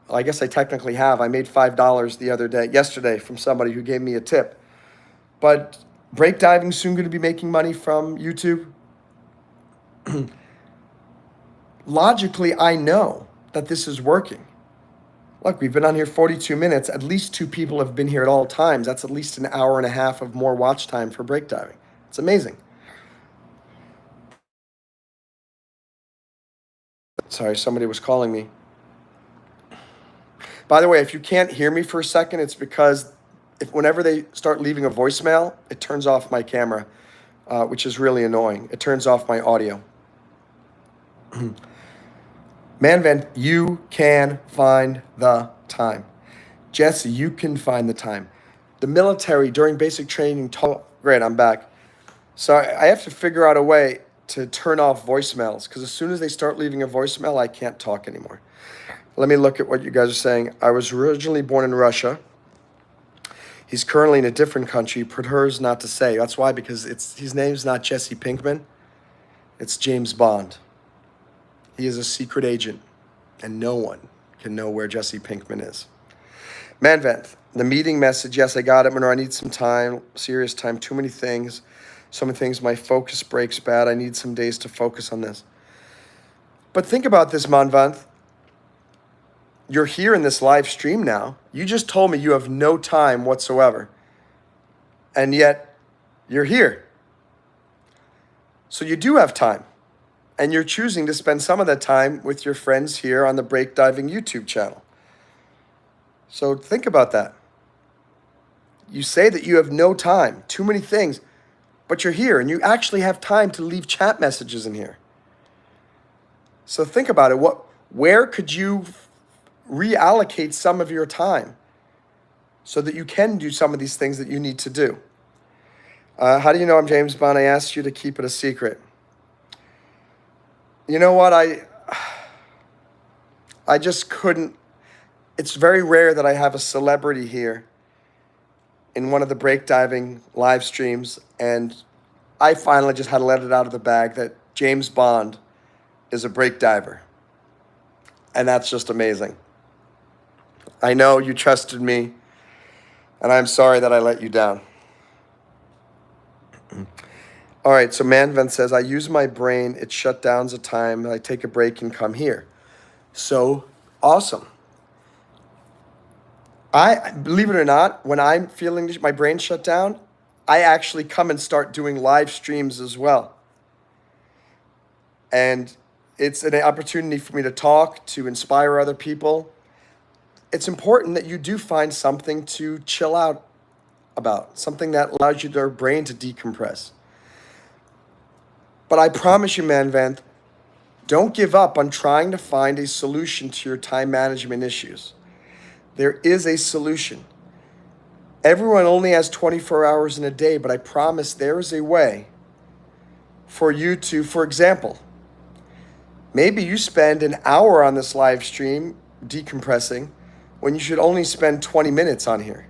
Well, I guess I technically have. I made $5 yesterday from somebody who gave me a tip. But breakdiving soon going to be making money from YouTube. Logically, I know that this is working. Look, we've been on here 42 minutes. At least 2 people have been here at all times. That's at least an hour and a half of more watch time for breakdiving. It's amazing. Sorry, somebody was calling me. By the way, if you can't hear me for a second, it's because whenever they start leaving a voicemail, it turns off my camera, which is really annoying. It turns off my audio. Manvan, you can find the time. Jesse, you can find the time. The military during basic training, great, I'm back. So I have to figure out a way to turn off voicemails, because as soon as they start leaving a voicemail, I can't talk anymore. Let me look at what you guys are saying. I was originally born in Russia. He's currently in a different country, prefers not to say. That's why, because his name's not Jesse Pinkman. It's James Bond. He is a secret agent, and no one can know where Jesse Pinkman is. Manvanth, the meeting message, yes, I got it, Monroe. I need some time, serious time, too many things. So many things, my focus breaks bad. I need some days to focus on this. But think about this, Manvanth. You're here in this live stream now. You just told me you have no time whatsoever. And yet, you're here. So you do have time. And you're choosing to spend some of that time with your friends here on the Breakdiving YouTube channel. So think about that. You say that you have no time, too many things, but you're here and you actually have time to leave chat messages in here. So think about it. Where could you reallocate some of your time so that you can do some of these things that you need to do? How do you know I'm James Bond? I asked you to keep it a secret. You know what? I just couldn't. It's very rare that I have a celebrity here in one of the breakdiving live streams, and I finally just had to let it out of the bag that James Bond is a breakdiver. And that's just amazing. I know you trusted me, and I'm sorry that I let you down. All right, so Manvan says, I use my brain, it shut downs a time, I take a break and come here. So awesome. I believe it or not, when I'm feeling my brain shut down, I actually come and start doing live streams as well. And it's an opportunity for me to talk, to inspire other people. It's important that you do find something to chill out about, something that allows your brain to decompress. But I promise you, Manvanth, don't give up on trying to find a solution to your time management issues. There is a solution. Everyone only has 24 hours in a day, but I promise there is a way for you to, for example, maybe you spend an hour on this live stream decompressing when you should only spend 20 minutes on here.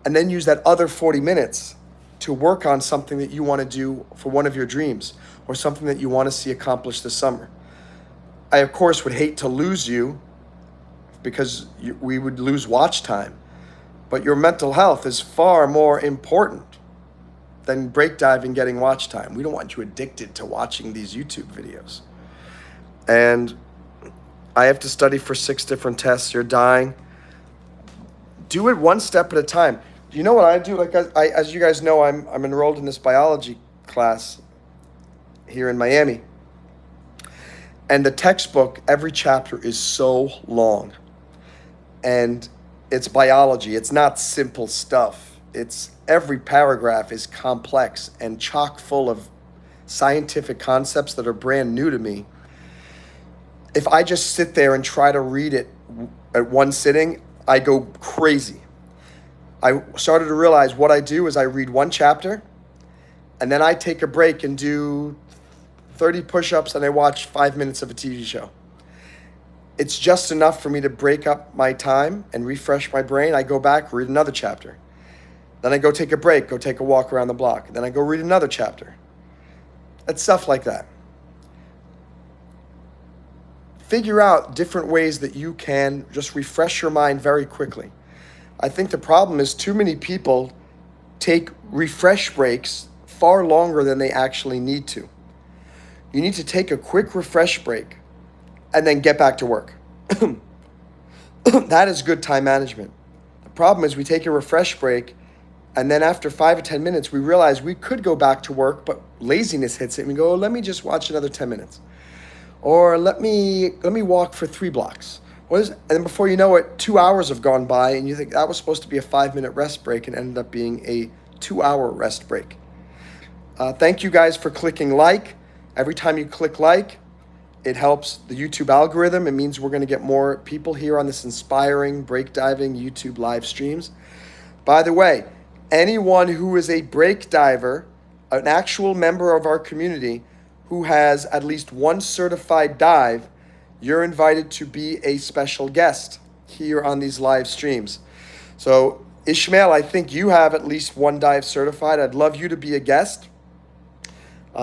And then use that other 40 minutes to work on something that you want to do for one of your dreams or something that you want to see accomplished this summer. I, of course, would hate to lose you because we would lose watch time. But your mental health is far more important than break diving getting watch time. We don't want you addicted to watching these YouTube videos. And I have to study for 6 different tests. You're dying. Do it one step at a time. You know what I do? Like as you guys know, I'm enrolled in this biology class here in Miami. And the textbook, every chapter is so long. And it's biology. It's not simple stuff. It's every paragraph is complex and chock full of scientific concepts that are brand new to me. If I just sit there and try to read it at one sitting, I go crazy. I started to realize what I do is I read one chapter and then I take a break and do 30 push-ups and I watch 5 minutes of a TV show. It's just enough for me to break up my time and refresh my brain. I go back, read another chapter. Then I go take a break, go take a walk around the block. Then I go read another chapter. It's stuff like that. Figure out different ways that you can just refresh your mind very quickly. I think the problem is too many people take refresh breaks far longer than they actually need to. You need to take a quick refresh break and then get back to work. That is good time management. The problem is we take a refresh break and then after 5 or 10 minutes, we realize we could go back to work, but laziness hits it and we go, let me just watch another 10 minutes. Or let me walk for 3 blocks. And then before you know it, 2 hours have gone by and you think that was supposed to be a 5-minute rest break and ended up being a 2-hour rest break. Thank you guys for clicking like. Every time you click like, it helps the YouTube algorithm. It means we're going to get more people here on this inspiring break diving YouTube live streams. By the way, anyone who is a break diver, an actual member of our community who has at least one certified dive, you're invited to be a special guest here on these live streams. So Ishmael, I think you have at least one dive certified. I'd love you to be a guest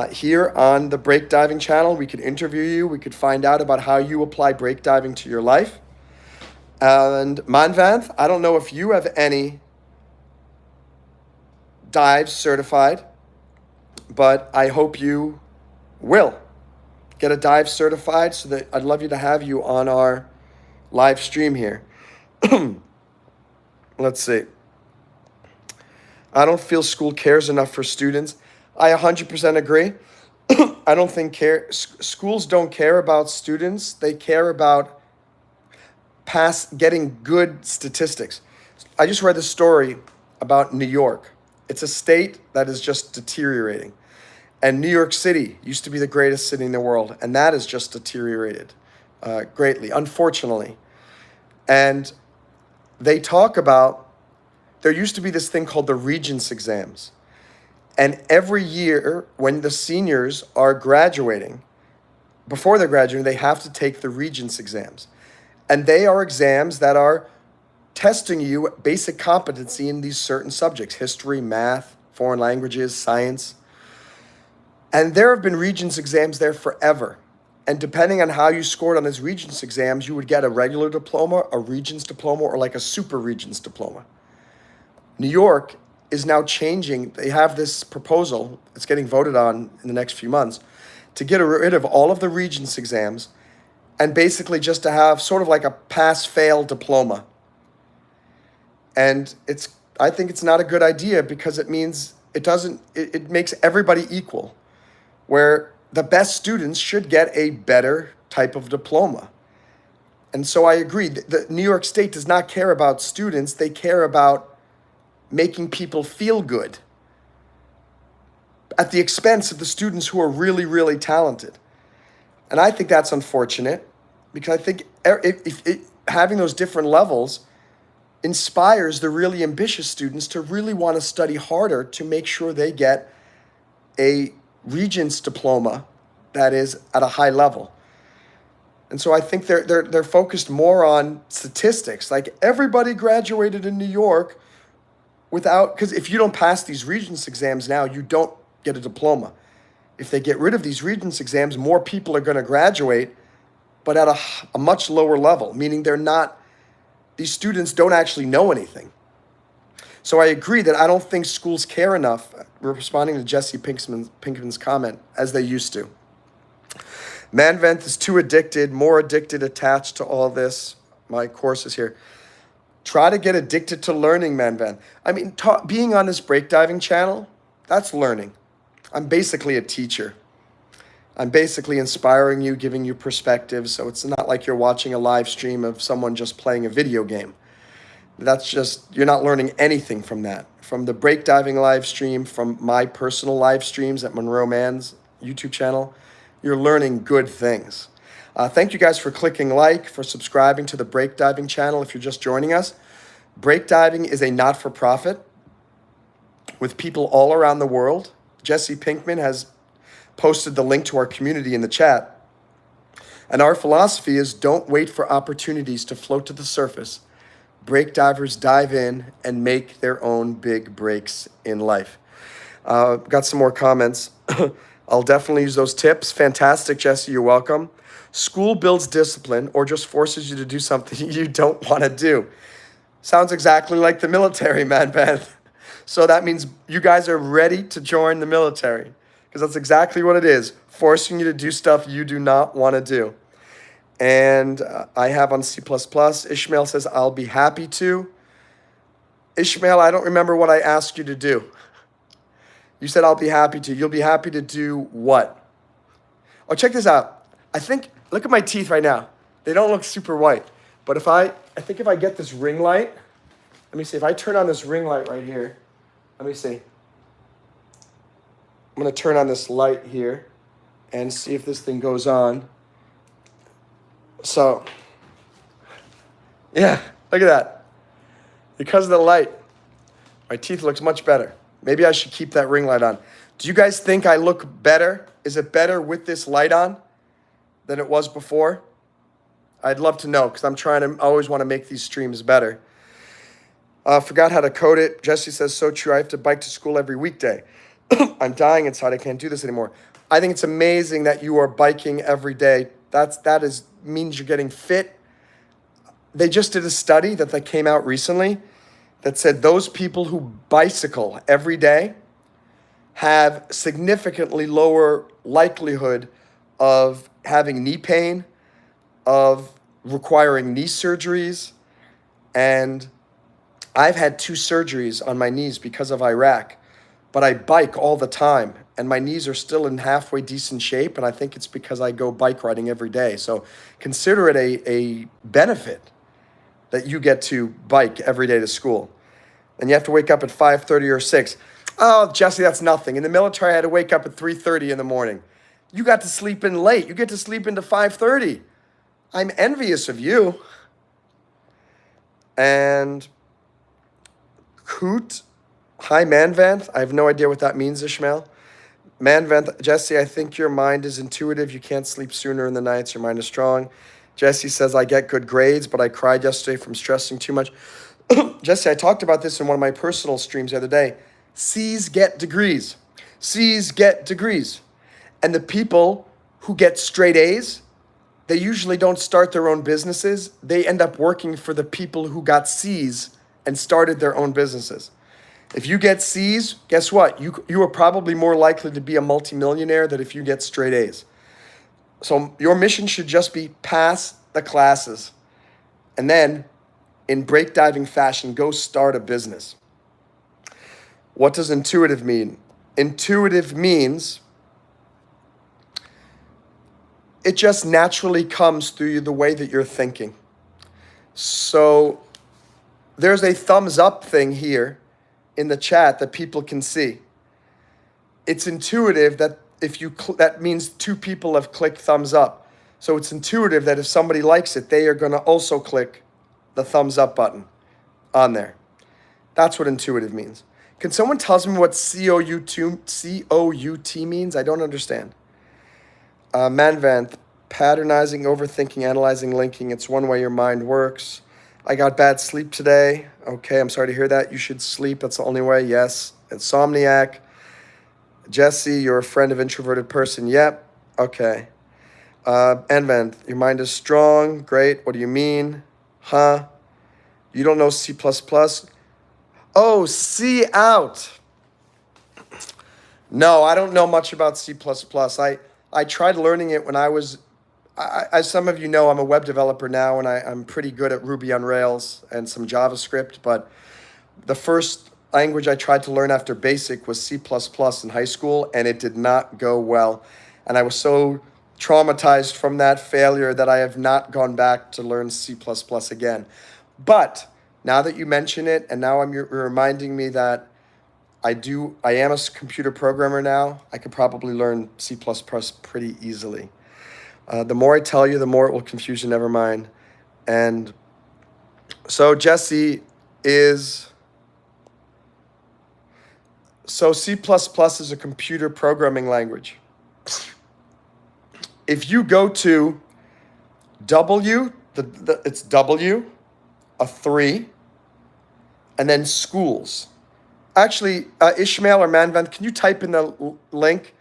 here on the Break Diving channel. We could interview you. We could find out about how you apply break diving to your life. And Manvanth, I don't know if you have any dives certified, but I hope you will get a dive certified so that I'd love you to have you on our live stream here. Let's see. I don't feel school cares enough for students. I 100% agree. I don't think schools don't care about students. They care about getting good statistics. I just read the story about New York. It's a state that is just deteriorating. And New York City used to be the greatest city in the world, and that has just deteriorated greatly, unfortunately. And they talk about, there used to be this thing called the Regents exams. And every year when the seniors are graduating, before they're graduating, they have to take the Regents exams. And they are exams that are testing you basic competency in these certain subjects: history, math, foreign languages, science. And there have been Regents exams there forever. And depending on how you scored on those Regents exams, you would get a regular diploma, a Regents diploma, or like a super Regents diploma. New York is now changing. They have this proposal, it's getting voted on in the next few months, to get rid of all of the Regents exams and basically just to have sort of like a pass-fail diploma. And I think it's not a good idea because it means it makes everybody equal. Where the best students should get a better type of diploma. And so I agree. The New York State does not care about students. They care about making people feel good at the expense of the students who are really, really talented. And I think that's unfortunate because I think having those different levels inspires the really ambitious students to really want to study harder to make sure they get a Regents diploma that is at a high level. And so I think they're focused more on statistics. Like everybody graduated in New York without, because if you don't pass these Regents exams now, you don't get a diploma. If they get rid of these Regents exams, more people are going to graduate, but at a much lower level, meaning these students don't actually know anything. So I agree that I don't think schools care enough, responding to Jesse Pinkman's comment, as they used to. Manvent is too addicted, more addicted, attached to all this. My course is here. Try to get addicted to learning, Manvent. I mean, being on this breakdiving channel, that's learning. I'm basically a teacher. I'm basically inspiring you, giving you perspective. So it's not like you're watching a live stream of someone just playing a video game. You're not learning anything from that. From the breakdiving live stream, from my personal live streams at Monroe Mann's YouTube channel, you're learning good things. Thank you guys for clicking like, for subscribing to the breakdiving channel if you're just joining us. Breakdiving is a not-for-profit with people all around the world. Jesse Pinkman has posted the link to our community in the chat. And our philosophy is don't wait for opportunities to float to the surface. Breakdivers dive in and make their own big breaks in life. Got some more comments. I'll definitely use those tips. Fantastic, Jesse, you're welcome. School builds discipline or just forces you to do something you don't want to do. Sounds exactly like the military, man, Beth. So that means you guys are ready to join the military because that's exactly what it is, forcing you to do stuff you do not want to do. And I have on C++, Ishmael says, I'll be happy to. Ishmael, I don't remember what I asked you to do. You said, I'll be happy to. You'll be happy to do what? Oh, check this out. Look at my teeth right now. They don't look super white. But if I get this ring light, let me see. If I turn on this ring light right here, let me see. I'm going to turn on this light here and see if this thing goes on. So, yeah, look at that. Because of the light, my teeth looks much better. Maybe I should keep that ring light on. Do you guys think I look better? Is it better with this light on than it was before? I'd love to know because I always want to make these streams better. Forgot how to code it. Jesse says, so true. I have to bike to school every weekday. I'm dying inside. I can't do this anymore. I think it's amazing that you are biking every day. That means you're getting fit. They just did a study that came out recently that said those people who bicycle every day have significantly lower likelihood of having knee pain, of requiring knee surgeries. And I've had 2 surgeries on my knees because of Iraq, but I bike all the time and my knees are still in halfway decent shape. And I think it's because I go bike riding every day. So consider it a benefit that you get to bike every day to school. And you have to wake up at 5:30 or 6. Oh, Jesse, that's nothing. In the military, I had to wake up at 3:30 in the morning. You got to sleep in late. You get to sleep into 5:30. I'm envious of you. And Coot, hi, Manvant. I have no idea what that means, Ishmael. Manvant, Jesse, I think your mind is intuitive. You can't sleep sooner in the nights. Your mind is strong. Jesse says, I get good grades, but I cried yesterday from stressing too much. Jesse, I talked about this in one of my personal streams the other day. C's get degrees. C's get degrees. And the people who get straight A's, they usually don't start their own businesses. They end up working for the people who got C's and started their own businesses. If you get C's, guess what? You are probably more likely to be a multimillionaire than if you get straight A's. So your mission should just be pass the classes. And then, in breakdiving fashion, go start a business. What does intuitive mean? Intuitive means it just naturally comes through the way that you're thinking. So there's a thumbs up thing here in the chat that people can see. It's intuitive that that means two people have clicked thumbs up. So it's intuitive that if somebody likes it, they are going to also click the thumbs up button on there. That's what intuitive means. Can someone tell me what COUT means? I don't understand. Manvanth, patternizing, overthinking, analyzing, linking. It's one way your mind works. I got bad sleep today. Okay, I'm sorry to hear that. You should sleep. That's the only way. Yes. Insomniac. Jesse, you're a friend of introverted person. Yep. Okay. Manvanth, your mind is strong. Great. What do you mean? Huh? You don't know C++? Oh, C out. No, I don't know much about C++. I tried learning it when I was, as some of you know, I'm a web developer now, and I'm pretty good at Ruby on Rails and some JavaScript, but the first language I tried to learn after BASIC was C++ in high school, and it did not go well. And I was so traumatized from that failure that I have not gone back to learn C++ again. But now that you mention it, and now you're reminding me that I am a computer programmer now, I could probably learn C++ pretty easily. The more I tell you, the more it will confuse you, never mind. And so Jesse so C++ is a computer programming language. If you go to it's W, a 3, and then schools. Actually, Ishmael or Manvan, can you type in the link?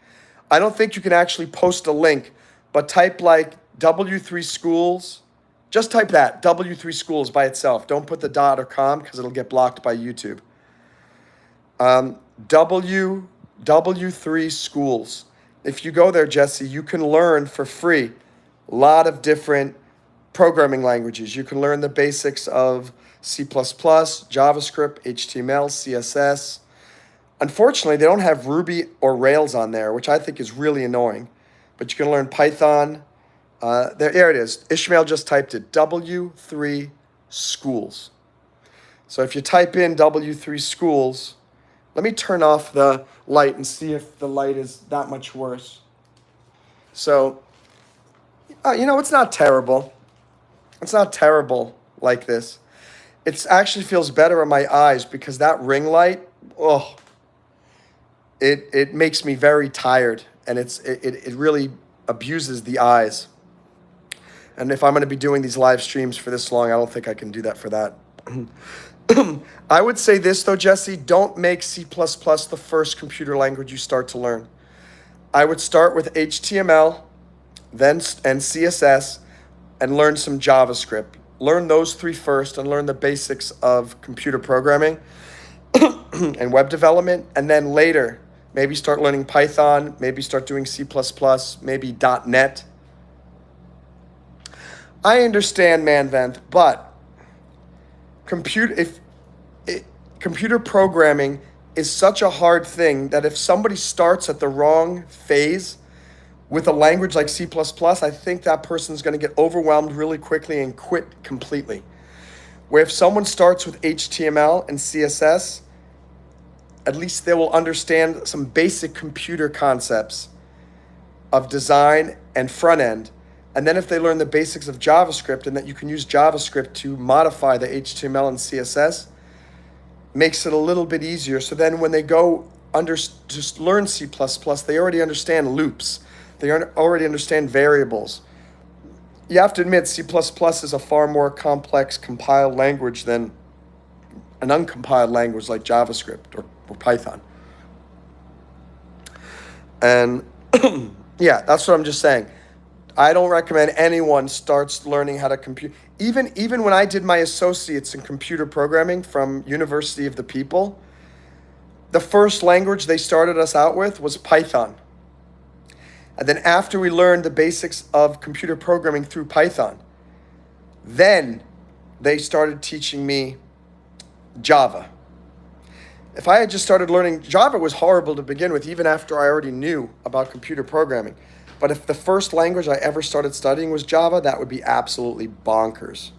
I don't think you can actually post a link, but type like W3 schools. Just type that, W3 schools by itself. Don't put the .com because it'll get blocked by YouTube. W3 schools. If you go there, Jesse, you can learn for free a lot of different programming languages. You can learn the basics of C++, JavaScript, HTML, CSS. Unfortunately, they don't have Ruby or Rails on there, which I think is really annoying. But you can learn Python. There it is. Ishmael just typed it, W3 schools. So if you type in W3 schools, let me turn off the light and see if the light is that much worse. So, it's not terrible. It's not terrible like this. It actually feels better on my eyes because that ring light, it makes me very tired, and it really abuses the eyes. And if I'm going to be doing these live streams for this long, I don't think I can do that for that. I would say this though, Jesse, don't make C++ the first computer language you start to learn. I would start with HTML, and CSS, and learn some JavaScript. Learn those 3 first and learn the basics of computer programming and web development. And then later, maybe start learning Python, maybe start doing C++, maybe .NET. I understand, Manvanth, but computer programming is such a hard thing that if somebody starts at the wrong phase with a language like C++, I think that person's going to get overwhelmed really quickly and quit completely. Where if someone starts with HTML and CSS, at least they will understand some basic computer concepts of design and front end. And then if they learn the basics of JavaScript and that you can use JavaScript to modify the HTML and CSS, makes it a little bit easier. So then when they go just learn C++, they already understand loops. They already understand variables. You have to admit, C++ is a far more complex compiled language than an uncompiled language like JavaScript or Python. And yeah, that's what I'm just saying. I don't recommend anyone starts learning how to compute. Even when I did my associates in computer programming from University of the People, the first language they started us out with was Python. And then after we learned the basics of computer programming through Python, then they started teaching me Java. If I had just started learning, Java was horrible to begin with, even after I already knew about computer programming. But if the first language I ever started studying was Java, that would be absolutely bonkers.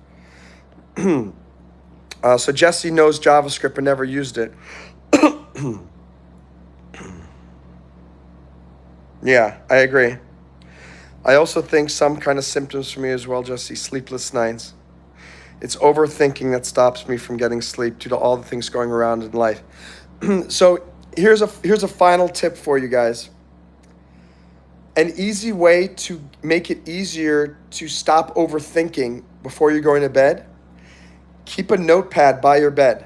So Jesse knows JavaScript but never used it. Yeah, I agree. I also think some kind of symptoms for me as well, Jesse, sleepless nights. It's overthinking that stops me from getting sleep due to all the things going around in life. So here's a final tip for you guys. An easy way to make it easier to stop overthinking before you're going to bed, keep a notepad by your bed.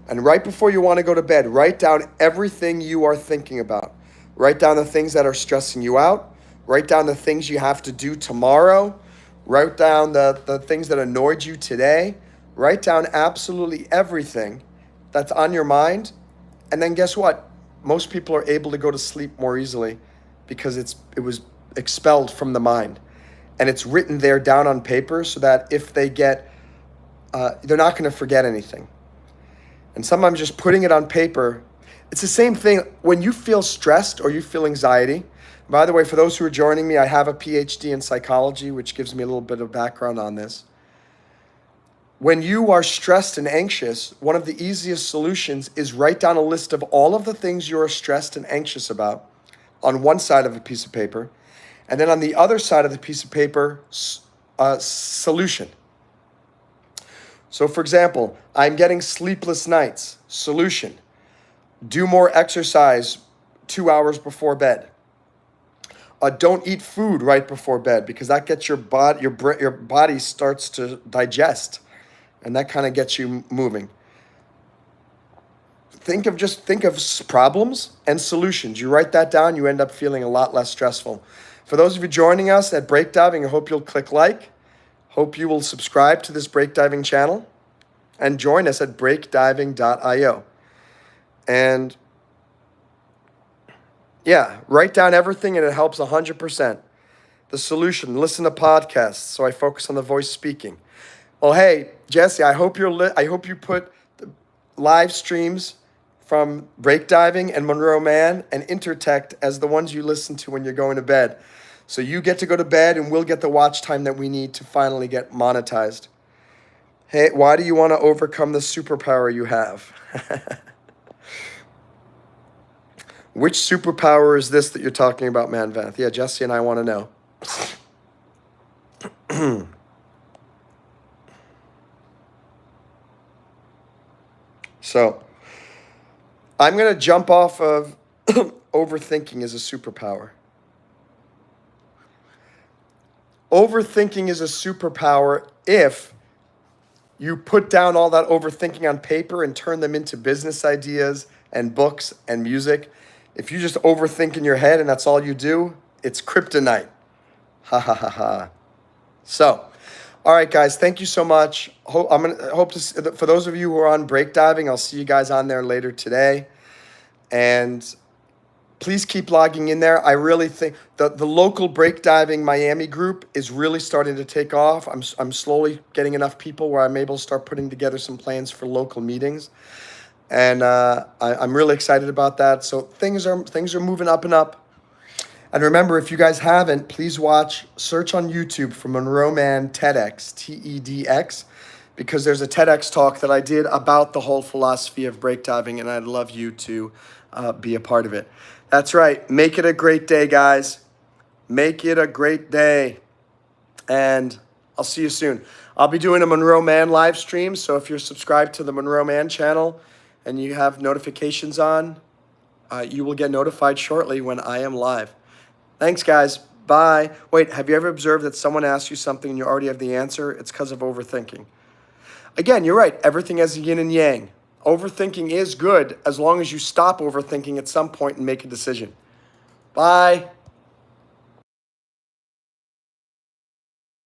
And right before you want to go to bed, write down everything you are thinking about. Write down the things that are stressing you out. Write down the things you have to do tomorrow. Write down the things that annoyed you today. Write down absolutely everything that's on your mind. And then guess what? Most people are able to go to sleep more easily because it was expelled from the mind. And it's written there down on paper so that if they get, they're not going to forget anything. And sometimes just putting it on paper, it's the same thing when you feel stressed or you feel anxiety. By the way, for those who are joining me, I have a PhD in psychology, which gives me a little bit of background on this. When you are stressed and anxious, one of the easiest solutions is write down a list of all of the things you are stressed and anxious about on one side of a piece of paper. And then on the other side of the piece of paper, a solution. So for example, I'm getting sleepless nights. Solution: do more exercise 2 hours before bed. Don't eat food right before bed because that gets your body starts to digest, and that kind of gets you moving. Think of problems and solutions. You write that down, you end up feeling a lot less stressful. For those of you joining us at Breakdiving, I hope you'll click like. Hope you will subscribe to this breakdiving channel and join us at breakdiving.io. And yeah, write down everything and it helps 100%. The solution: listen to podcasts so I focus on the voice speaking. Well, hey, Jesse, I hope you put the live streams from Breakdiving and Monroe Mann and Intertech as the ones you listen to when you're going to bed. So you get to go to bed and we'll get the watch time that we need to finally get monetized. Hey, why do you want to overcome the superpower you have? Which superpower is this that you're talking about, Manvath? Yeah, Jesse and I want to know. So, I'm going to jump off of overthinking is a superpower. Overthinking is a superpower if you put down all that overthinking on paper and turn them into business ideas and books and music. If you just overthink in your head and that's all you do, it's kryptonite. Ha ha ha ha. So, all right, guys, thank you so much. For those of you who are on Breakdiving, I'll see you guys on there later today. And please keep logging in there. I really think the local Breakdiving Miami group is really starting to take off. I'm slowly getting enough people where I'm able to start putting together some plans for local meetings. And I'm really excited about that. So things are moving up and up. And remember, if you guys haven't, please search on YouTube for Monroe Mann TEDx, TEDx, because there's a TEDx talk that I did about the whole philosophy of breakdiving, and I'd love you to be a part of it. That's right. Make it a great day, guys. Make it a great day. And I'll see you soon. I'll be doing a Monroe Mann live stream, so if you're subscribed to the Monroe Mann channel and you have notifications on, you will get notified shortly when I am live. Thanks, guys. Bye. Wait, have you ever observed that someone asks you something and you already have the answer? It's because of overthinking. Again, you're right. Everything has a yin and yang. Overthinking is good as long as you stop overthinking at some point and make a decision. Bye.